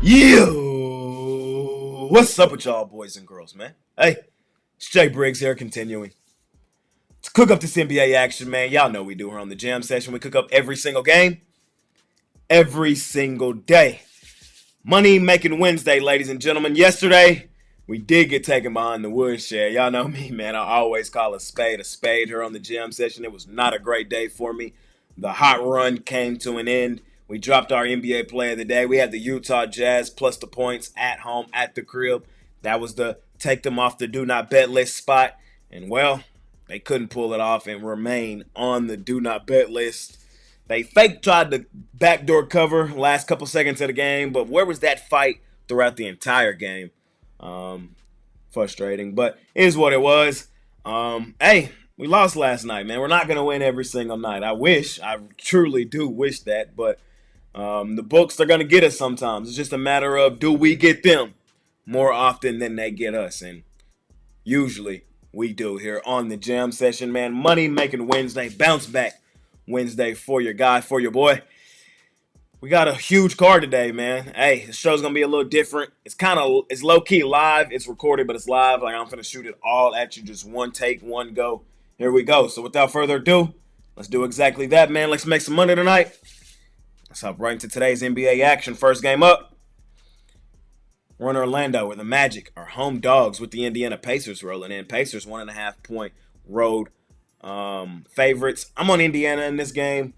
Yo, what's up with y'all boys and girls, man? Hey, it's Jay Briggs here, continuing to cook up this NBA action, man. Y'all know we do here on the Jam Session. We cook up every single game, every single day. Money Making Wednesday, ladies and gentlemen. Yesterday, we did get taken behind the woodshed. Y'all know me, man. I always call a spade here on the Jam Session. It was not a great day for me. The hot run came to an end. We dropped our NBA Player of the Day. We had the Utah Jazz plus the points at home at the crib. That was the take them off the do not bet list spot. And, well, they couldn't pull it off and remain on the do not bet list. They fake tried to backdoor cover last couple seconds of the game, but where was that fight throughout the entire game? Frustrating, but it is what it was. Hey, we lost last night, man. We're not going to win every single night. I truly do wish that, but the books, they're going to get us sometimes. It's just a matter of, do we get them more often than they get us? And usually we do here on the Jam Session, man. Money Making Wednesday, bounce back Wednesday for your guy, for your boy. We got a huge card today, man. Hey, the show's going to be a little different. It's low-key live. It's recorded, but it's live. Like, I'm going to shoot it all at you, just one take, one go. Here we go. So without further ado, let's do exactly that, man. Let's make some money tonight. Let's hop right into today's NBA action. First game up. We're in Orlando, where the Magic are home dogs with the Indiana Pacers rolling in. Pacers 1.5-point road favorites. I'm on Indiana in this game.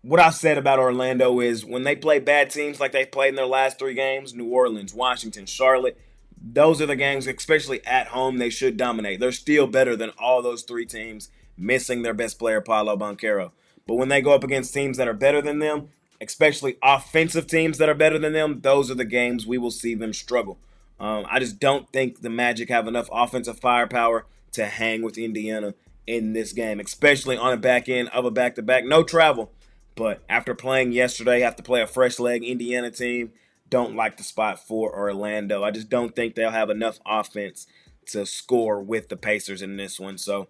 What I've said about Orlando is when they play bad teams like they've played in their last three games, New Orleans, Washington, Charlotte, those are the games, especially at home, they should dominate. They're still better than all those three teams, missing their best player, Paolo Banchero. But when they go up against teams that are better than them, especially offensive teams that are better than them, those are the games we will see them struggle. I just don't think the Magic have enough offensive firepower to hang with Indiana in this game, especially on the back end of a back-to-back. No travel, but after playing yesterday, have to play a fresh leg Indiana team. Don't like the spot for Orlando. I just don't think they'll have enough offense to score with the Pacers in this one. So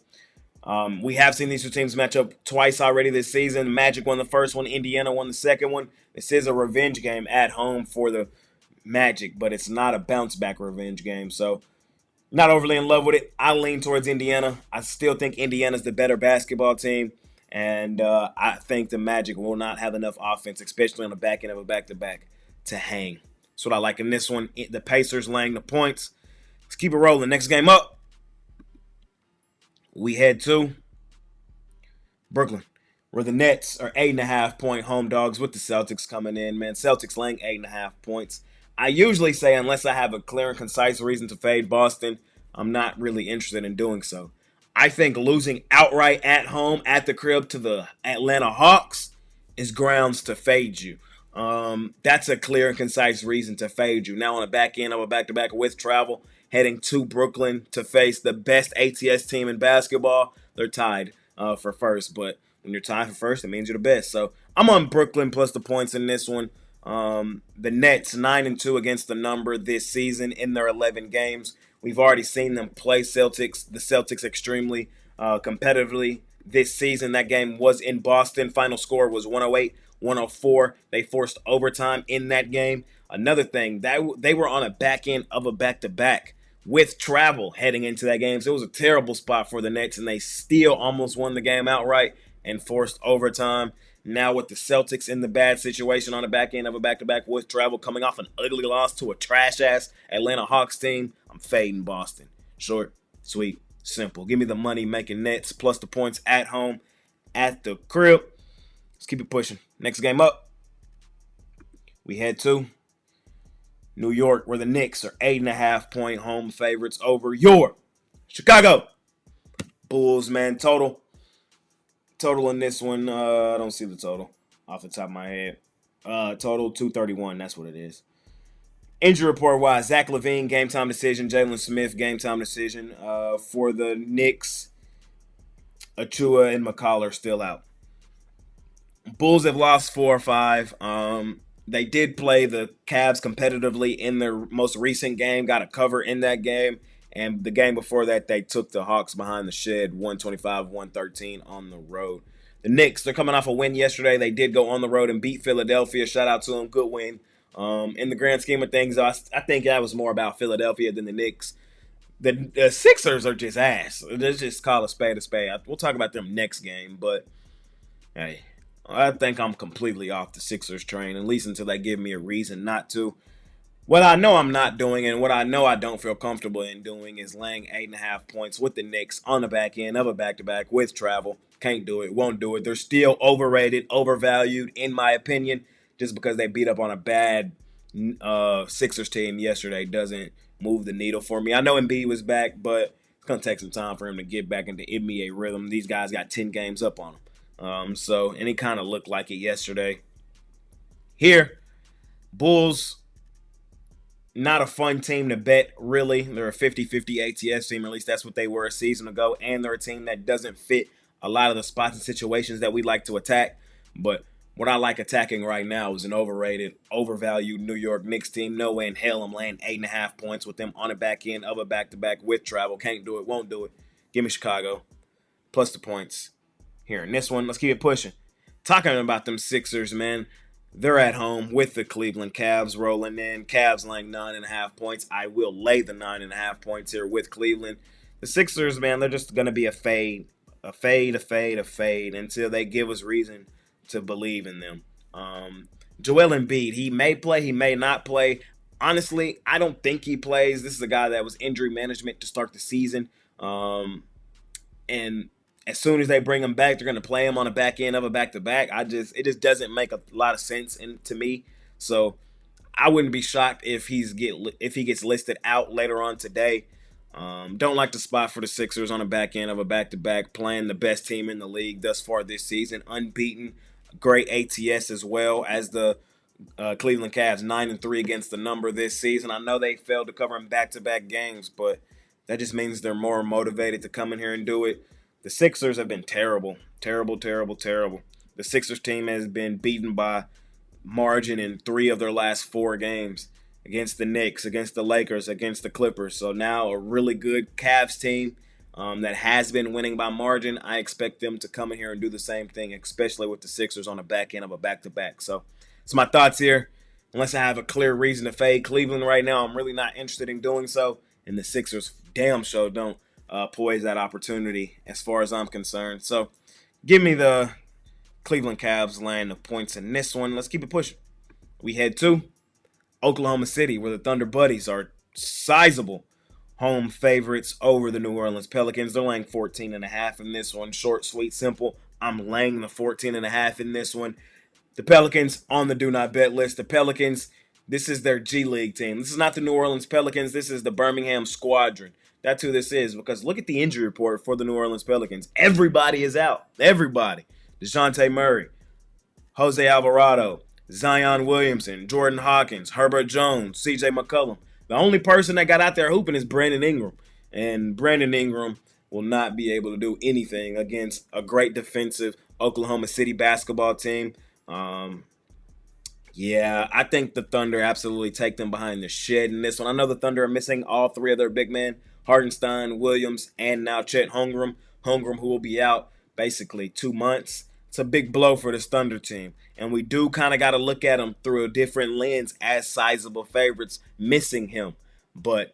we have seen these two teams match up twice already this season. Magic won the first one. Indiana won the second one. This is a revenge game at home for the Magic, but it's not a bounce-back revenge game. So not overly in love with it. I lean towards Indiana. I still think Indiana's the better basketball team, and I think the Magic will not have enough offense, especially on the back end of a back-to-back, to hang. That's what I like in this one. The Pacers laying the points. Let's keep it rolling. Next game up. We head to Brooklyn, where the Nets are 8.5-point home dogs with the Celtics coming in, man. Celtics laying 8.5 points. I usually say unless I have a clear and concise reason to fade Boston, I'm not really interested in doing so. I think losing outright at home at the crib to the Atlanta Hawks is grounds to fade you. That's a clear and concise reason to fade you. Now on the back end of a back-to-back with travel, heading to Brooklyn to face the best ATS team in basketball. They're tied for first, but when you're tied for first, it means you're the best. So I'm on Brooklyn plus the points in this one. The Nets 9-2 against the number this season in their 11 games. We've already seen them play the Celtics extremely competitively this season. That game was in Boston. Final score was 108-104. They forced overtime in that game. Another thing, that they were on a back end of a back-to-back with travel heading into that game. So it was a terrible spot for the Nets, and they still almost won the game outright and forced overtime. Now with the Celtics in the bad situation on the back end of a back-to-back with travel, coming off an ugly loss to a trash-ass Atlanta Hawks team, I'm fading Boston. Short, sweet, simple. Give me the money making Nets plus the points at home at the crib. Let's keep it pushing. Next game up, we head to New York, where the Knicks are 8.5-point home favorites over your Chicago Bulls, man. Total in this one, I don't see the total off the top of my head. Total 231, that's what it is. Injury report-wise, Zach LaVine, game-time decision. Jalen Smith, game-time decision. For the Knicks, Achua and McCall are still out. Bulls have lost 4 or 5. They did play the Cavs competitively in their most recent game, got a cover in that game. And the game before that, they took the Hawks behind the shed, 125-113 on the road. The Knicks, they're coming off a win yesterday. They did go on the road and beat Philadelphia. Shout out to them. Good win In the grand scheme of things, I think that was more about Philadelphia than the Knicks. The Sixers are just ass. Let's just call a spade a spade. We'll talk about them next game, but hey, I think I'm completely off the Sixers train, at least until they give me a reason not to. What I know I'm not doing, and what I know I don't feel comfortable in doing, is laying 8.5 points with the Knicks on the back end of a back-to-back with travel. Can't do it, won't do it. They're still overrated, overvalued, in my opinion, just because they beat up on a bad Sixers team yesterday doesn't move the needle for me. I know Embiid was back, but it's going to take some time for him to get back into NBA rhythm. These guys got 10 games up on him. And it kind of looked like it yesterday. Here, Bulls, not a fun team to bet, really. They're a 50-50 ATS team, at least that's what they were a season ago, and they're a team that doesn't fit a lot of the spots and situations that we like to attack. But what I like attacking right now is an overrated, overvalued New York Knicks team. No way in hell I'm laying 8.5 points with them on the back end of a back-to-back with travel. Can't do it, won't do it. Give me Chicago, plus the points. Here, in this one, let's keep it pushing. Talking about them Sixers, man. They're at home with the Cleveland Cavs rolling in. Cavs laying 9.5 points. I will lay the 9.5 points here with Cleveland. The Sixers, man, they're just going to be a fade until they give us reason to believe in them. Joel Embiid, he may play, he may not play. Honestly, I don't think he plays. This is a guy that was injury management to start the season. And as soon as they bring him back, they're going to play him on the back end of a back-to-back. It just doesn't make a lot of sense to me. So I wouldn't be shocked if he gets listed out later on today. Don't like the spot for the Sixers on the back end of a back-to-back, playing the best team in the league thus far this season, unbeaten, great ATS as well as the Cleveland Cavs, 9-3 against the number this season. I know they failed to cover in back-to-back games, but that just means they're more motivated to come in here and do it. The Sixers have been terrible. The Sixers team has been beaten by margin in 3 of their last 4 games against the Knicks, against the Lakers, against the Clippers. So now a really good Cavs team that has been winning by margin. I expect them to come in here and do the same thing, especially with the Sixers on the back end of a back-to-back. So it's my thoughts here. Unless I have a clear reason to fade Cleveland right now, I'm really not interested in doing so. And the Sixers damn sure don't poise that opportunity as far as I'm concerned. So give me the Cleveland Cavs laying the points in this one. Let's keep it pushing. We head to Oklahoma City, where the Thunder Buddies are sizable home favorites over the New Orleans Pelicans. They're laying 14.5 in this one. Short, sweet, simple. I'm laying the 14.5 in this one. The Pelicans on the do not bet list. The Pelicans, this is their G League team. This is not the New Orleans Pelicans. This is the Birmingham Squadron. That's who this is, because look at the injury report for the New Orleans Pelicans. Everybody is out. Everybody. DeJounte Murray, Jose Alvarado, Zion Williamson, Jordan Hawkins, Herbert Jones, CJ McCollum. The only person that got out there hooping is Brandon Ingram. And Brandon Ingram will not be able to do anything against a great defensive Oklahoma City basketball team. Yeah, I think the Thunder absolutely take them behind the shed in this one. I know the Thunder are missing all 3 of their big men, Hartenstein, Williams, and now Chet Holmgren. Holmgren, who will be out basically 2 months. It's a big blow for this Thunder team. And we do kind of got to look at them through a different lens as sizable favorites, missing him. But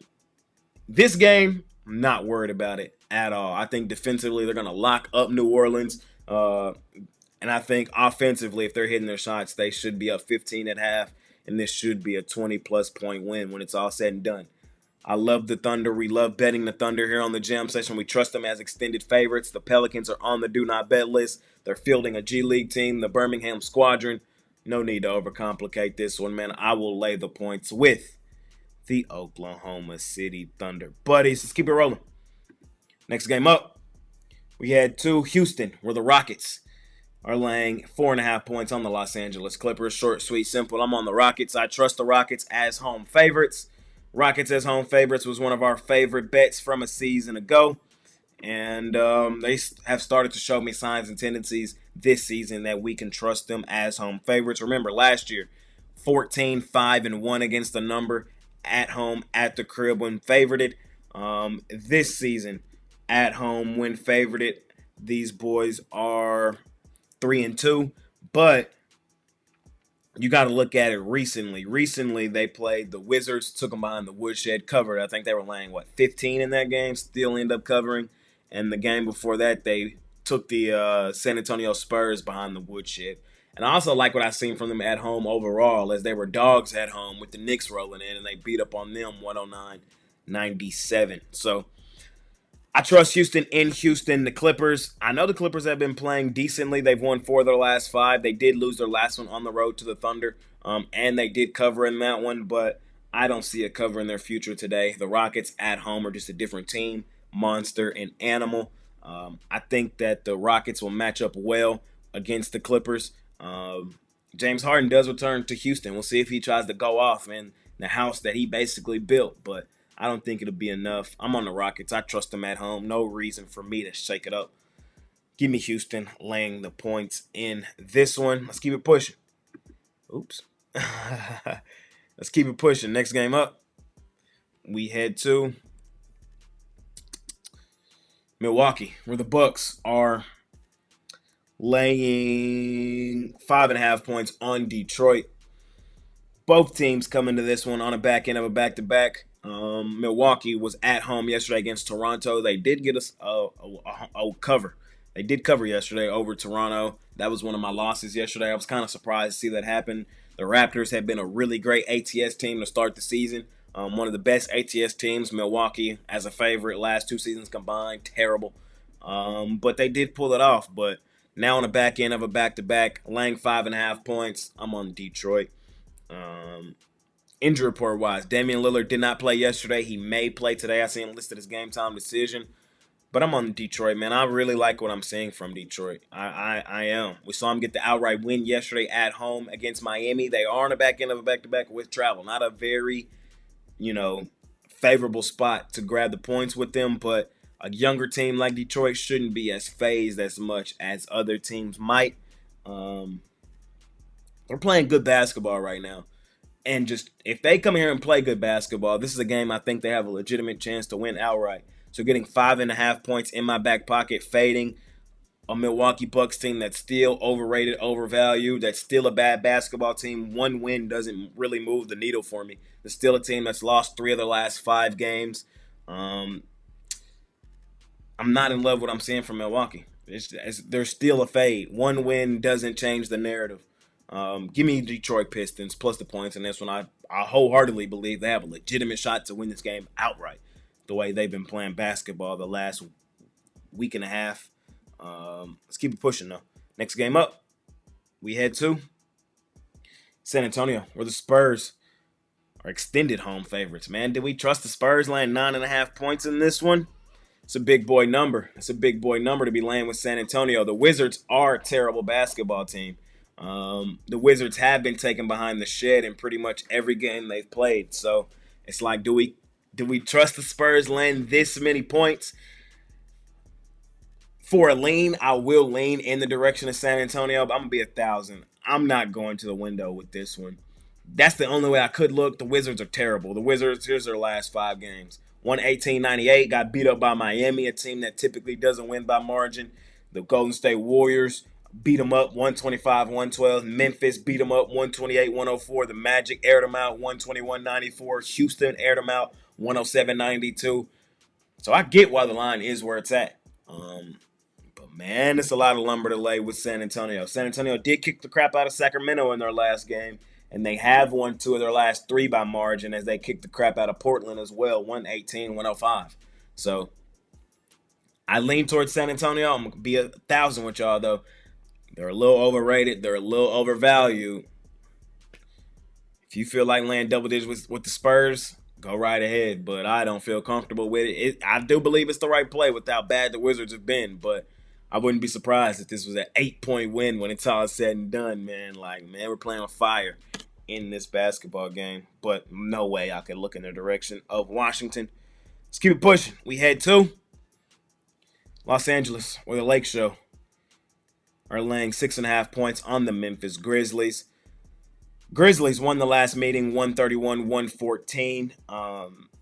this game, I'm not worried about it at all. I think defensively they're going to lock up New Orleans. And I think offensively, if they're hitting their shots, they should be up 15 at half. And this should be a 20-plus point win when it's all said and done. I love the Thunder. We love betting the Thunder here on the Jam Session. We trust them as extended favorites. The Pelicans are on the do not bet list. They're fielding a G League team, the Birmingham Squadron. No need to overcomplicate this one, man. I will lay the points with the Oklahoma City Thunder Buddies. Let's keep it rolling. Next game up, we head to Houston, where the Rockets are laying 4.5 points on the Los Angeles Clippers. Short, sweet, simple. I'm on the Rockets. I trust the Rockets as home favorites. Rockets as home favorites was one of our favorite bets from a season ago. And they have started to show me signs and tendencies this season that we can trust them as home favorites. Remember, last year, 14-5-1 against the number at home at the crib when favorited. This season, at home when favorited, these boys are 3-2. But you got to look at it recently. Recently, they played the Wizards, took them behind the woodshed, covered. I think they were laying, 15 in that game, still end up covering. And the game before that, they took the San Antonio Spurs behind the woodshed. And I also like what I've seen from them at home overall, as they were dogs at home with the Knicks rolling in, and they beat up on them 109-97. So I trust Houston in Houston. The Clippers, I know the Clippers have been playing decently. They've won 4 of their last 5. They did lose their last one on the road to the Thunder, and they did cover in that one, but I don't see a cover in their future today. The Rockets at home are just a different team, monster and animal. I think that the Rockets will match up well against the Clippers. James Harden does return to Houston. We'll see if he tries to go off in the house that he basically built, but I don't think it'll be enough. I'm on the Rockets. I trust them at home. No reason for me to shake it up. Give me Houston laying the points in this one. Let's keep it pushing. Oops. Let's keep it pushing. Next game up, we head to Milwaukee, where the Bucks are laying 5.5 points on Detroit. Both teams come into this one on a back end of a back-to-back. Milwaukee was at home yesterday against Toronto. They did get us a cover. They did cover yesterday over Toronto. That was one of my losses yesterday. I was kind of surprised to see that happen. The Raptors have been a really great ATS team to start the season. One of the best ATS teams. Milwaukee as a favorite. Last 2 seasons combined, terrible. But they did pull it off. But now on the back end of a back-to-back, laying 5.5 points. I'm on Detroit. Injury report wise, Damian Lillard did not play yesterday. He may play today. I see him listed as game time decision. But I'm on Detroit, man. I really like what I'm seeing from Detroit. I am. We saw him get the outright win yesterday at home against Miami. They are on the back end of a back-to-back with travel. Not a very, favorable spot to grab the points with them. But a younger team like Detroit shouldn't be as phased as much as other teams might. They're playing good basketball right now. And just if they come here and play good basketball, this is a game I think they have a legitimate chance to win outright. So getting 5.5 points in my back pocket, fading a Milwaukee Bucks team that's still overrated, overvalued, that's still a bad basketball team. One win doesn't really move the needle for me. There's still a team that's lost 3 of their last 5 games. I'm not in love with what I'm seeing from Milwaukee. There's still a fade. One win doesn't change the narrative. Give me Detroit Pistons plus the points in this one. I wholeheartedly believe they have a legitimate shot to win this game outright. The way they've been playing basketball the last week and a half. Let's keep it pushing though. Next game up, we head to San Antonio, where the Spurs are extended home favorites. Man, did we trust the Spurs laying 9.5 points in this one? It's a big boy number. It's a big boy number to be laying with San Antonio. The Wizards are a terrible basketball team. The Wizards have been taken behind the shed in pretty much every game they've played. So it's like, do we trust the Spurs laying this many points? For a lean, I will lean in the direction of San Antonio, but I'm going to be 1,000. I'm not going to the window with this one. That's the only way I could look. The Wizards are terrible. The Wizards, here's their last 5 games. 118-98, got beat up by Miami, a team that typically doesn't win by margin. The Golden State Warriors beat them up 125-112. Memphis beat them up 128-104. The Magic aired them out 121-94. Houston aired them out 107-92. So I get why the line is where it's at. But man, it's a lot of lumber to lay with San Antonio. San Antonio did kick the crap out of Sacramento in their last game, and they have won 2 of their last 3 by margin as they kicked the crap out of Portland as well, 118-105. So I lean towards San Antonio. I'm going to be 1,000 with y'all, though. They're a little overrated. They're a little overvalued. If you feel like laying double digits with the Spurs, go right ahead. But I don't feel comfortable with it. I do believe it's the right play with how bad the Wizards have been. But I wouldn't be surprised if this was an 8-point win when it's all said and done, man. Like, man, we're playing on fire in this basketball game. But no way I could look in the direction of Washington. Let's keep it pushing. We head to Los Angeles, where the Lake Show are laying 6.5 points on the Memphis Grizzlies. Grizzlies won the last meeting 131-114.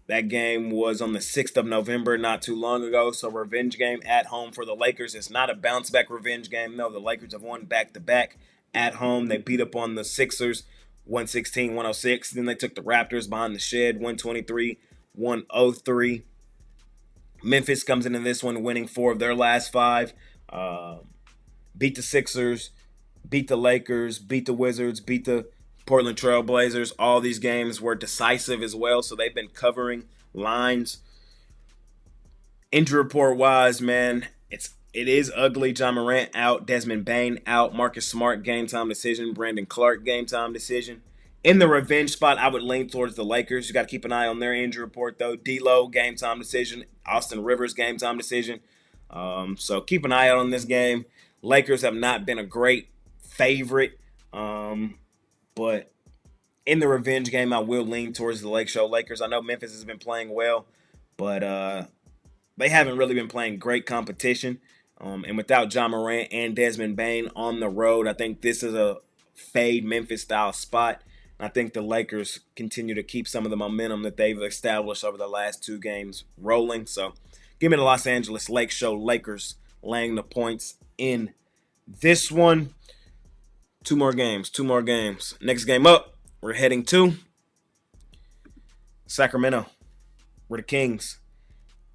That game was on the 6th of November, not too long ago. So revenge game at home for the Lakers. It's not a bounce-back revenge game. No, the Lakers have won back-to-back at home. They beat up on the Sixers 116-106. Then they took the Raptors behind the shed 123-103. Memphis comes into this one winning 4 of their last 5. Beat the Sixers, beat the Lakers, beat the Wizards, beat the Portland Trail Blazers. All these games were decisive as well, so they've been covering lines. Injury report wise, man, it is ugly. John Morant out, Desmond Bane out, Marcus Smart game time decision, Brandon Clark game time decision. In the revenge spot, I would lean towards the Lakers. You got to keep an eye on their injury report though. D'Lo game time decision, Austin Rivers game time decision. So keep an eye out on this game. Lakers have not been a great favorite, but in the revenge game, I will lean towards the Lake Show Lakers. I know Memphis has been playing well, but they haven't really been playing great competition. And without John Morant and Desmond Bane on the road, I think this is a fade Memphis-style spot. I think the Lakers continue to keep some of the momentum that they've established over the last 2 games rolling. So give me the Los Angeles Lake Show Lakers laying the points in this one. 2 more games. Next game up, we're heading to Sacramento, where the Kings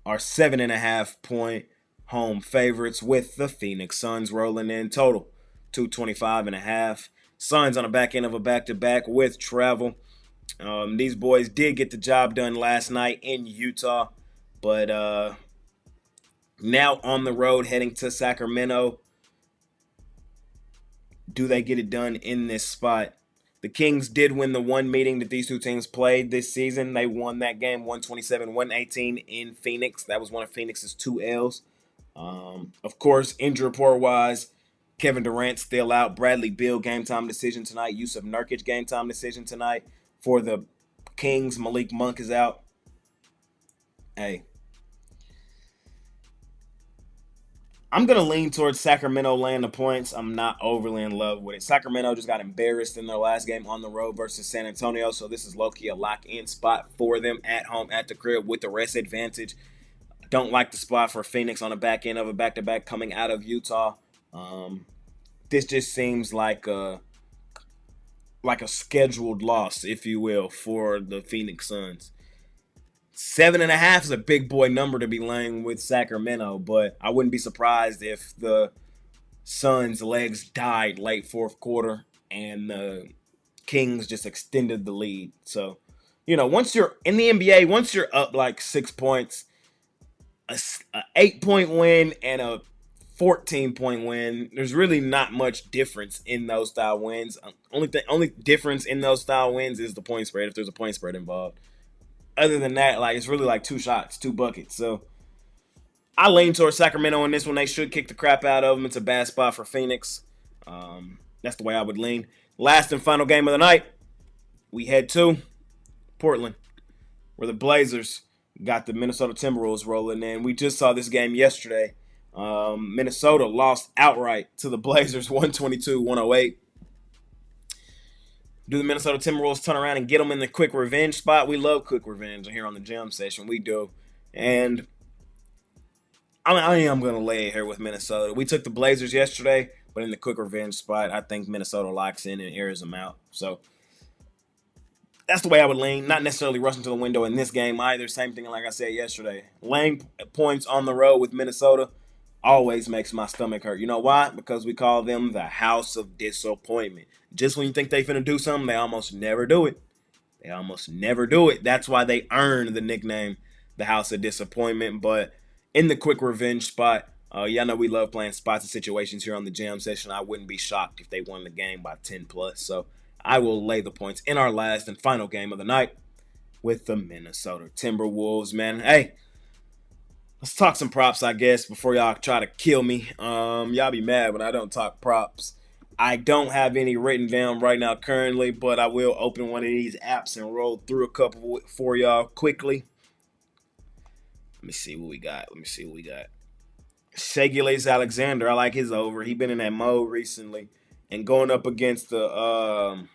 are 7.5-point home favorites with the Phoenix Suns rolling in total 225.5. Suns on the back end of a back-to-back with travel. These boys did get the job done last night in Utah, but now on the road heading to Sacramento. Do they get it done in this spot? The Kings did win the one meeting that these 2 teams played this season. They won that game 127-118 in Phoenix. That was one of Phoenix's 2 L's. Of course, injury report-wise, Kevin Durant still out. Bradley Beal game time decision tonight. Yusuf Nurkic game time decision tonight. For the Kings, Malik Monk is out. Hey, I'm going to lean towards Sacramento laying the points. I'm not overly in love with it. Sacramento just got embarrassed in their last game on the road versus San Antonio, so this is low-key a lock-in spot for them at home at the crib with the rest advantage. Don't like the spot for Phoenix on the back end of a back-to-back coming out of Utah. This just seems like a scheduled loss, if you will, for the Phoenix Suns. 7.5 is a big boy number to be laying with Sacramento, but I wouldn't be surprised if the Suns' legs died late 4th quarter and the Kings just extended the lead. So, once you're in the NBA, once you're up like 6 points, a 8-point win and a 14-point win, there's really not much difference in those style wins. Only difference in those style wins is the point spread, if there's a point spread involved. Other than that, it's really like 2 shots, 2 buckets. So I lean towards Sacramento in this one. They should kick the crap out of them. It's a bad spot for Phoenix. That's the way I would lean. Last and final game of the night, we head to Portland, where the Blazers got the Minnesota Timberwolves rolling in. We just saw this game yesterday. Minnesota lost outright to the Blazers 122-108. Do the Minnesota Timberwolves turn around and get them in the quick revenge spot? We love quick revenge here on the Gym Session. We do. And I am going to lay it here with Minnesota. We took the Blazers yesterday, but in the quick revenge spot, I think Minnesota locks in and airs them out. So that's the way I would lean. Not necessarily rushing to the window in this game either. Same thing like I said yesterday. Laying points on the road with Minnesota always makes my stomach hurt. You know why? Because we call them the House of Disappointment. Just when you think they finna do something, they almost never do it. That's why they earn the nickname the House of Disappointment. But in the quick revenge spot, y'all know we love playing spots and situations here on the Jam Session. I wouldn't be shocked if they won the game by 10 plus. So I will lay the points in our last and final game of the night with the Minnesota Timberwolves, man. Hey, let's talk some props, I guess, before y'all try to kill me. Y'all be mad when I don't talk props. I don't have any written down right now currently, but I will open one of these apps and roll through a couple for y'all quickly. Let me see what we got. Shai Gilgeous-Alexander, I like his over. He been in that mode recently. And going up against the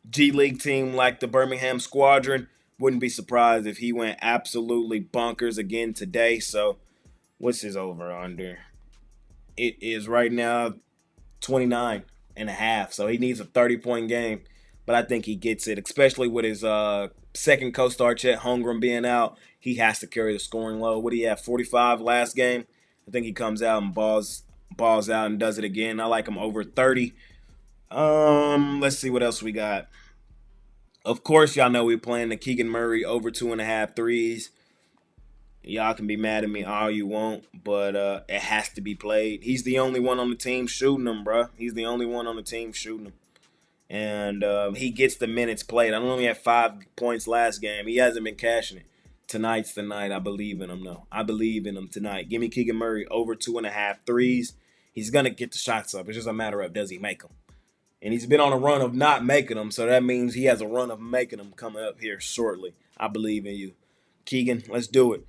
G League team like the Birmingham Squadron, wouldn't be surprised if he went absolutely bonkers again today. So what's his over under? It is right now 29.5. and a half. So he needs a 30-point game. But I think he gets it, especially with his second co-star Chet Holmgren being out. He has to carry the scoring load. What do you have? 45 last game. I think he comes out and balls out and does it again. I like him over 30. Let's see what else we got. Of course, y'all know we're playing the Keegan Murray over 2.5 threes. Y'all can be mad at me all you want, but it has to be played. He's the only one on the team shooting them, bro. He's the only one on the team shooting them. And he gets the minutes played. I only had 5 points last game. He hasn't been cashing it. Tonight's the night. I believe in him, though. I believe in him tonight. Give me Keegan Murray over 2.5 threes. He's going to get the shots up. It's just a matter of does he make them. And he's been on a run of not making them, so that means he has a run of making them coming up here shortly. I believe in you. Keegan, let's do it.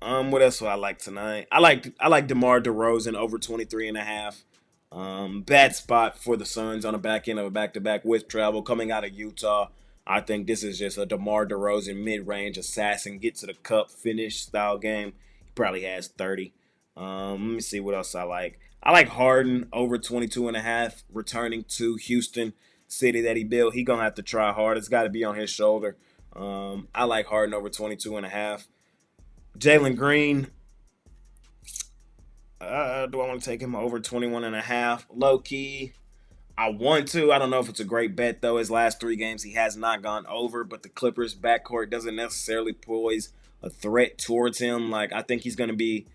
What else do I like tonight? I like DeMar DeRozan over 23.5. Bad spot for the Suns on the back end of a back-to-back with travel coming out of Utah. I think this is just a DeMar DeRozan mid-range assassin, get to the cup, finish style game. He probably has 30. Let me see what else I like. I like Harden over 22.5, returning to Houston, city that he built. He gonna have to try hard. It's got to be on his shoulder. I like Harden over 22.5. Jalen Green. Do I want to take him over 21.5? Low key, I want to. I don't know if it's a great bet, though. His last 3 games, he has not gone over, but the Clippers' backcourt doesn't necessarily pose a threat towards him. Like, I think he's going to be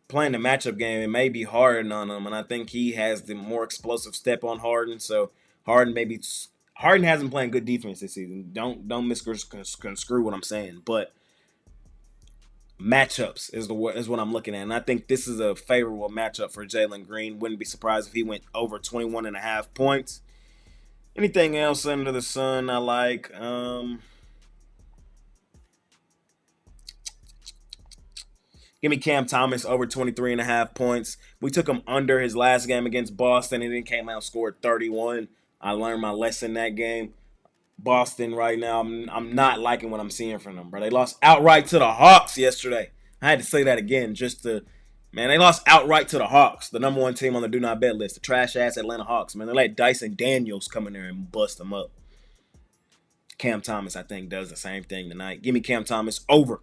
playing the matchup game. It may be Harden on him, and I think he has the more explosive step on Harden. So, Harden hasn't been playing good defense this season. Don't misconstrue what I'm saying, but matchups is what I'm looking at, and I think this is a favorable matchup for Jalen Green. Wouldn't be surprised if he went over 21.5 points. Anything else under the sun I like? Give me Cam Thomas over 23.5 points. We took him under his last game against Boston, and then came out and scored 31. I learned my lesson that game. Boston right now, I'm not liking what I'm seeing from them, bro. They lost outright to the Hawks yesterday. I had to say that again they lost outright to the Hawks, the number 1 team on the do not bet list, the trash-ass Atlanta Hawks, man. They let Dyson Daniels come in there and bust them up. Cam Thomas, I think, does the same thing tonight. Give me Cam Thomas over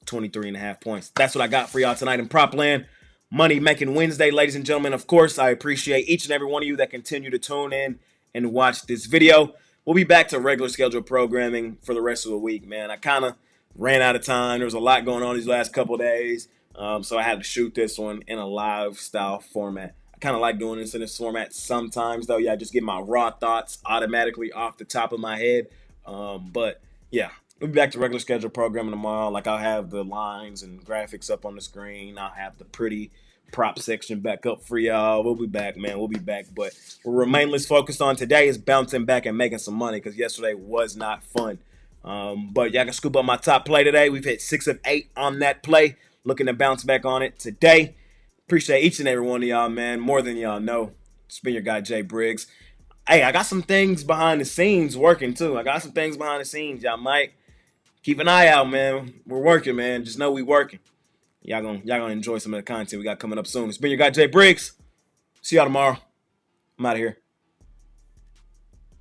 23.5 points. That's what I got for y'all tonight in Prop Land. Money Making Wednesday, ladies and gentlemen. Of course, I appreciate each and every one of you that continue to tune in and watch this video. We'll be back to regular scheduled programming for the rest of the week, man. I kind of ran out of time. There was a lot going on these last couple of days, so I had to shoot this one in a live style format. I kind of like doing this in this format sometimes, though. Yeah, I just get my raw thoughts automatically off the top of my head. But, yeah, we'll be back to regular scheduled programming tomorrow. Like, I'll have the lines and graphics up on the screen. I'll have the pretty prop section back up for y'all. We'll be back, man. We'll be back. But what we're mainly focused on today is bouncing back and making some money, because yesterday was not fun. But y'all can scoop up my top play today. We've hit 6 of 8 on that play. Looking to bounce back on it today. Appreciate each and every one of y'all, man. More than y'all know. It's been your guy, Jay Briggs. Hey, I got some things behind the scenes working, too. Y'all might keep an eye out, man. We're working, man. Just know we working. Y'all gonna enjoy some of the content we got coming up soon. It's been your guy, Jay Briggs. See y'all tomorrow. I'm out of here.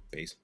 Peace.